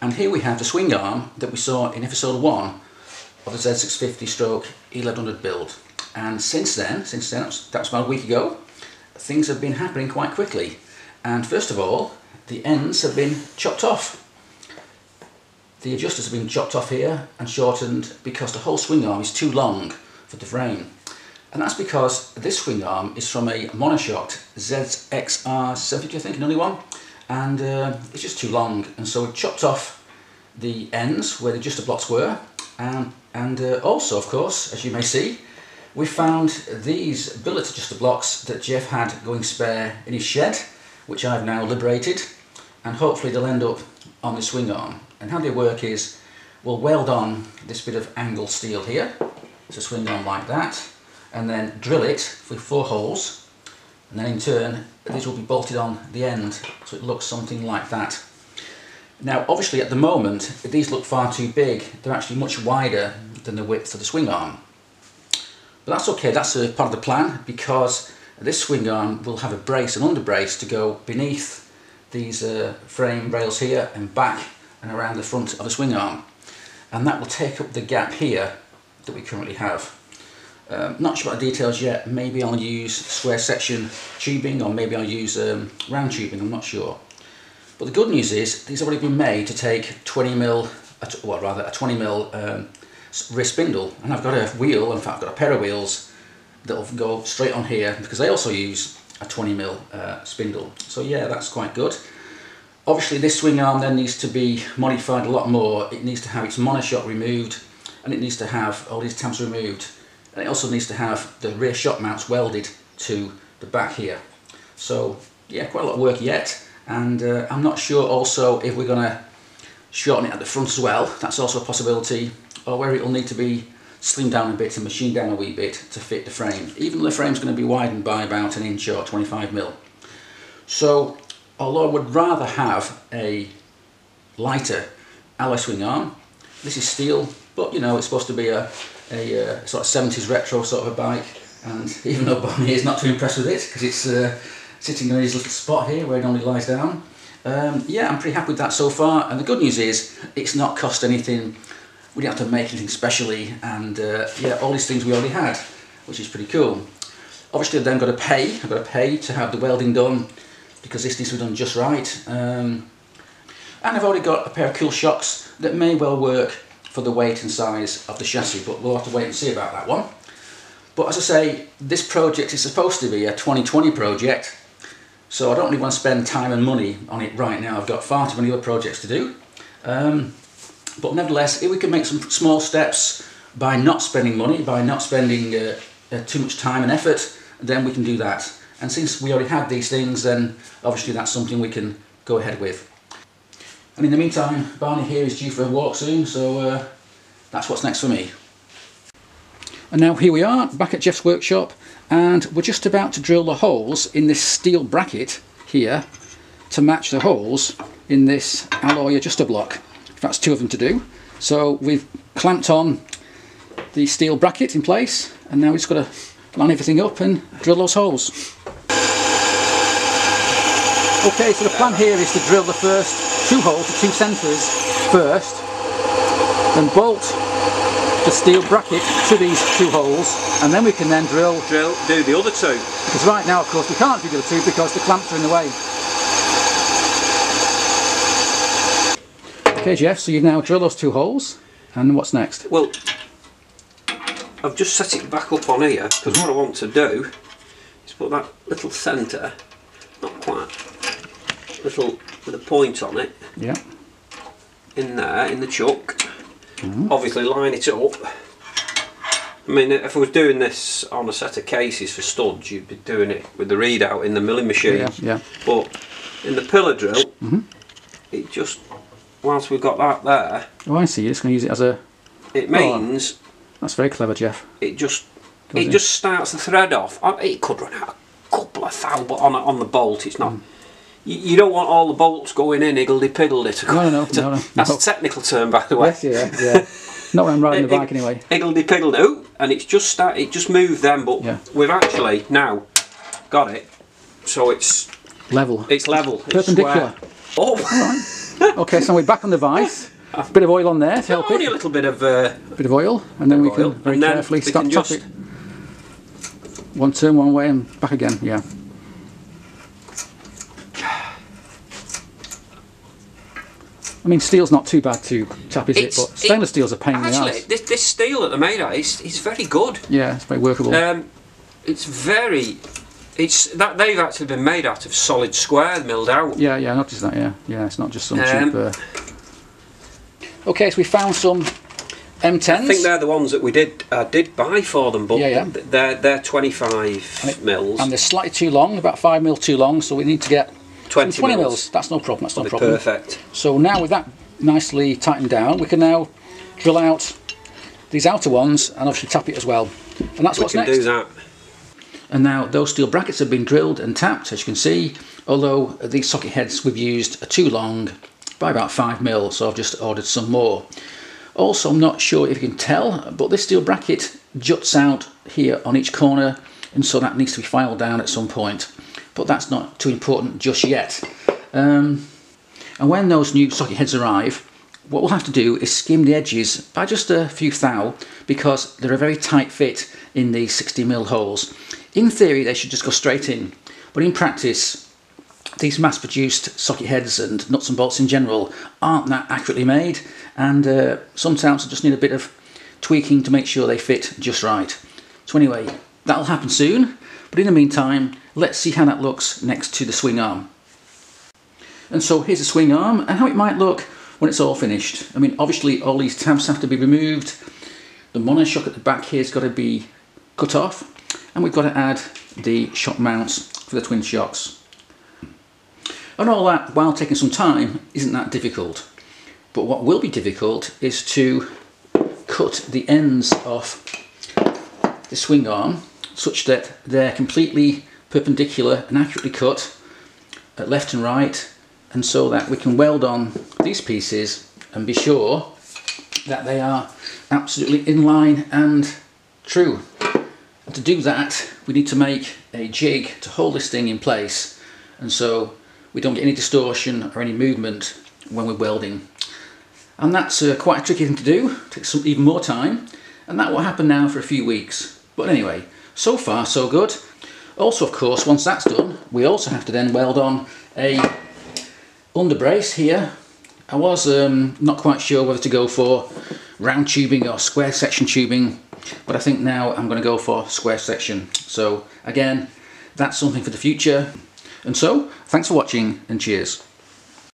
And here we have the swing arm that we saw in episode 1 of the Z650 stroke 1100 build. And since then, that was about a week ago, things have been happening quite quickly. And first of all, the ends have been chopped off. The adjusters have been chopped off here and shortened because the whole swing arm is too long for the frame. And that's because this swing arm is from a monoshocked ZXR750, I think, an only one. And it's just too long. And so we've chopped off the ends where the adjuster blocks were. And also, of course, as you may see, we found these billet adjuster blocks that Jeff had going spare in his shed, which I've now liberated, and hopefully they'll end up on the swing arm. And how they work is, we'll weld on this bit of angled steel here, to swing arm like that, and then drill it with 4 holes, and then in turn these will be bolted on the end, so it looks something like that. Now obviously at the moment these look far too big. They're actually much wider than the width of the swing arm. But that's okay, that's a part of the plan, because this swing arm will have a brace, an under brace, to go beneath these frame rails here and back and around the front of the swing arm. And that will take up the gap here that we currently have. Not sure about the details yet. Maybe I'll use square section tubing, or maybe I'll use round tubing, I'm not sure. But the good news is these have already been made to take 20mm, well rather a 20mm rear spindle, and I've got a wheel, in fact I've got a pair of wheels that will go straight on here because they also use a 20mm spindle. So yeah, that's quite good. Obviously this swing arm then needs to be modified a lot more. It needs to have its monoshock removed, and it needs to have all these tabs removed, and it also needs to have the rear shock mounts welded to the back here. So yeah, quite a lot of work yet, and I'm not sure also if we're going to shorten it at the front as well. That's also a possibility, or where it will need to be slimmed down a bit and machined down a wee bit to fit the frame, even though the frame's going to be widened by about 1 inch or 25mm. So although I would rather have a lighter alloy swing arm, this is steel, but you know, it's supposed to be a sort of 70s retro sort of a bike, and even though Bonnie is not too impressed with it because it's sitting in his little spot here where it normally lies down, yeah, I'm pretty happy with that so far. And the good news is it's not cost anything. We didn't have to make anything specially, and yeah, all these things we already had, which is pretty cool. Obviously I've then got to pay. I've got to pay to have the welding done, because this needs to be done just right. And I've already got a pair of cool shocks that may well work for the weight and size of the chassis, but we'll have to wait and see about that one. But as I say, this project is supposed to be a 2020 project, so I don't really want to spend time and money on it right now. I've got far too many other projects to do. But nevertheless, if we can make some small steps by not spending money, by not spending too much time and effort, then we can do that. And since we already have these things, then obviously that's something we can go ahead with. And in the meantime, Barney here is due for a walk soon, so that's what's next for me. And now here we are, back at Jeff's workshop, and we're just about to drill the holes in this steel bracket here to match the holes in this alloy adjuster block. That's 2 of them to do. So we've clamped on the steel bracket in place, and now we've just got to line everything up and drill those holes. Okay, so the plan here is to drill the first 2 holes, the 2 centres first, then bolt the steel bracket to these 2 holes, and then we can then do the other 2. Because right now, of course, we can't do the other 2 because the clamps are in the way. Okay, Jeff, so you've now drilled those 2 holes, and what's next? Well, I've just set it back up on here, because what I want to do is put that little centre, not quite, little with a point on it, yeah, in there, in the chuck. Obviously line it up. I mean, if I was doing this on a set of cases for studs, you'd be doing it with the readout in the milling machine. Yeah. But in the pillar drill, it just, whilst we've got that there... Oh, I see, you're just going to use it as a... It means... That's very clever, Jeff. It just starts the thread off. It could run out a couple of thou, but on the bolt it's not... You don't want all the bolts going in higgledy-piggledy to No. That's a technical term, by the way. Yes, yeah. Not when I'm riding the bike anyway. Higgledy-piggledy. Oh, and it just moved then, but we've actually now got it, so it's level. It's level. Perpendicular. It's oh, Okay, so we're back on the vise. Bit of oil on there to help it. Only a little bit of oil, and then we can very carefully start tap it. One turn one way and back again. Yeah. I mean, steel's not too bad to tap, is it? But stainless steel's a pain in the ass. Actually, this steel that they made out is very good. Yeah, it's very workable. It's very. That they've actually been made out of solid square, milled out. Yeah, I noticed that. Yeah, it's not just some cheap. Okay, so we found some M10s. I think they're the ones that we did buy for them, but they're 25 mils. And they're slightly too long, about 5 mil too long, so we need to get 20 mils. That's no problem. That's no problem. Perfect. So now with that nicely tightened down, we can now drill out these outer ones and obviously tap it as well. And that's what's next. We can do that. And now those steel brackets have been drilled and tapped, as you can see, although these socket heads we've used are too long by about 5 mil, so I've just ordered some more. Also, I'm not sure if you can tell, but this steel bracket juts out here on each corner, and so that needs to be filed down at some point. But that's not too important just yet. And when those new socket heads arrive, what we'll have to do is skim the edges by just a few thou, because they're a very tight fit in these 60mm holes. In theory, they should just go straight in, but in practice, these mass-produced socket heads and nuts and bolts in general aren't that accurately made, and sometimes I just need a bit of tweaking to make sure they fit just right. So anyway, that'll happen soon, but in the meantime, let's see how that looks next to the swing arm. And so here's the swing arm and how it might look when it's all finished. I mean, obviously all these tabs have to be removed. The monoshock at the back here has got to be cut off, and we've got to add the shock mounts for the twin shocks. And all that, while taking some time, isn't that difficult. But what will be difficult is to cut the ends of the swing arm such that they're completely perpendicular and accurately cut at left and right, and so that we can weld on these pieces and be sure that they are absolutely in line and true. And to do that, we need to make a jig to hold this thing in place, and so we don't get any distortion or any movement when we're welding. And that's quite a tricky thing to do. It takes even more time, and that will happen now for a few weeks. But anyway, so far so good. Also, of course, once that's done, we also have to then weld on a underbrace here. I was not quite sure whether to go for round tubing or square section tubing, but I think now I'm going to go for square section. So again, that's something for the future. And so, thanks for watching and cheers.